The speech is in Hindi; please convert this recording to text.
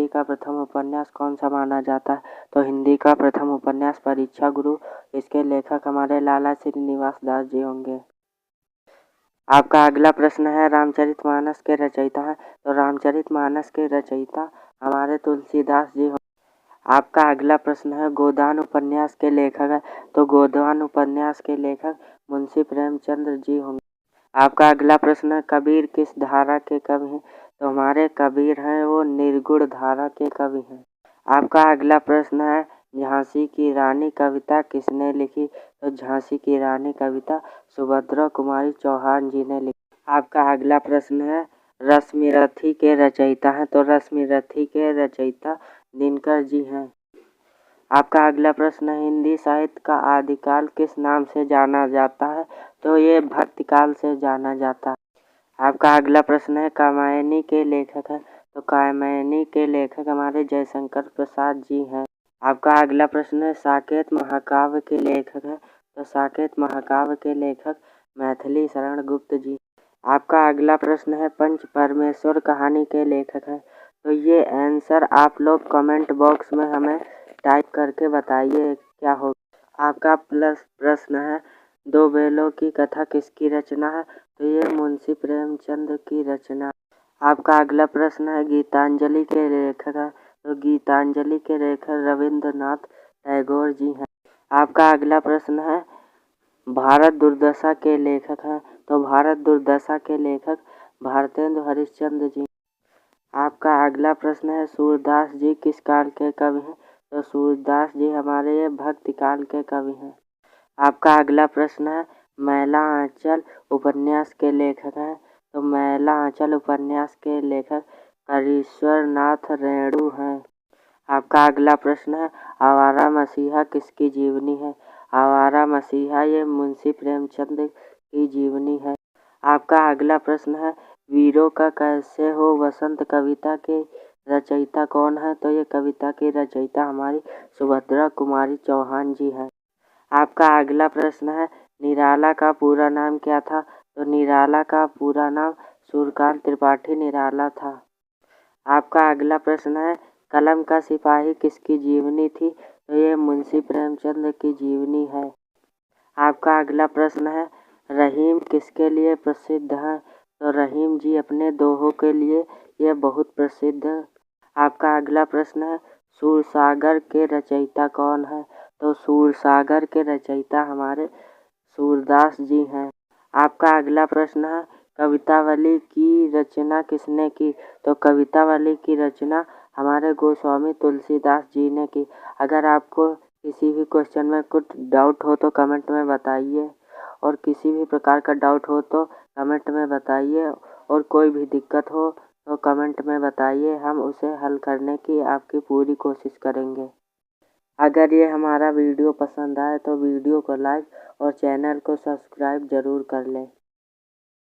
का प्रथम उपन्यास कौन सा माना जाता है? तो हिंदी का प्रथम उपन्यास परीक्षा गुरु। इसके लेखक हमारे लाला श्रीनिवास दास जी होंगे। आपका अगला प्रश्न है, रामचरितमानस के रचयिता हैं? तो रामचरितमानस के रचयिता हमारे तुलसीदास जी होंगे। आपका अगला प्रश्न है, गोदान उपन्यास के लेखक है? तो गोदान उपन्यास के लेखक मुंशी प्रेमचंद जी होंगे। आपका अगला प्रश्न है, कबीर किस धारा के कवि हैं? तो हमारे कबीर हैं वो निर्गुण धारा के कवि हैं। आपका अगला प्रश्न है, झांसी की रानी कविता किसने लिखी? तो झांसी की रानी कविता सुभद्रा कुमारी चौहान जी ने लिखी। आपका अगला प्रश्न है, रश्मिरथी के रचयिता हैं? तो रश्मिरथी के रचयिता दिनकर जी हैं। आपका अगला प्रश्न है, हिंदी साहित्य का आदिकाल किस नाम से जाना जाता है? तो ये भक्तिकाल से जाना जाता है। आपका अगला प्रश्न है, कात्यायनी के लेखक हैं? तो कात्यायनी के लेखक हमारे जयशंकर प्रसाद जी हैं। आपका अगला प्रश्न है, साकेत महाकाव्य के लेखक हैं? तो साकेत महाकाव्य के लेखक मैथिली शरण गुप्त जी। आपका अगला प्रश्न है, पंच परमेश्वर कहानी के लेखक हैं? तो ये आंसर आप लोग कमेंट बॉक्स में हमें टाइप करके बताइए क्या हो। आपका प्लस प्रश्न है, दो बैलों की कथा किसकी रचना है? तो ये मुंशी प्रेमचंद की रचना। आपका अगला प्रश्न है, गीतांजलि के लेखक है? तो गीतांजलि के लेखक रविंद्रनाथ टैगोर जी हैं। आपका अगला प्रश्न है, भारत दुर्दशा के लेखक हैं? तो भारत दुर्दशा के लेखक भारतेंदु हरिश्चंद्र जी। आपका अगला प्रश्न है, सूरदास जी किस काल के कवि हैं? तो सूरदास जी हमारे ये भक्ति काल के कवि हैं। आपका अगला प्रश्न है, मैला आंचल उपन्यास के लेखक हैं? तो मैला आंचल उपन्यास के लेखक करीश्वर नाथ रेणु हैं। आपका अगला प्रश्न है, आवारा मसीहा किसकी जीवनी है? आवारा मसीहा ये मुंशी प्रेमचंद की जीवनी है। आपका अगला प्रश्न है, वीरों का कैसे हो वसंत कविता के रचयिता कौन है? तो ये कविता की रचयिता हमारी सुभद्रा कुमारी चौहान जी हैं। आपका अगला प्रश्न है, निराला का पूरा नाम क्या था? तो निराला का पूरा नाम सूर्यकांत त्रिपाठी निराला था। आपका अगला प्रश्न है, कलम का सिपाही किसकी जीवनी थी? तो ये मुंशी प्रेमचंद की जीवनी है। आपका अगला प्रश्न है, रहीम किसके लिए प्रसिद्ध हैं? तो रहीम जी अपने दोहों के लिए ये बहुत प्रसिद्ध है। आपका अगला प्रश्न है, सूरसागर के रचयिता कौन है? तो सूरसागर के रचयिता हमारे सूरदास जी हैं। आपका अगला प्रश्न है, कवितावली की रचना किसने की? तो कवितावली की रचना हमारे गोस्वामी तुलसीदास जी ने की। अगर आपको किसी भी क्वेश्चन में कुछ डाउट हो तो कमेंट में बताइए, और किसी भी प्रकार का डाउट हो तो कमेंट में बताइए, और कोई भी दिक्कत हो तो कमेंट में बताइए, हम उसे हल करने की आपकी पूरी कोशिश करेंगे। अगर ये हमारा वीडियो पसंद आए तो वीडियो को लाइक और चैनल को सब्सक्राइब ज़रूर कर लें।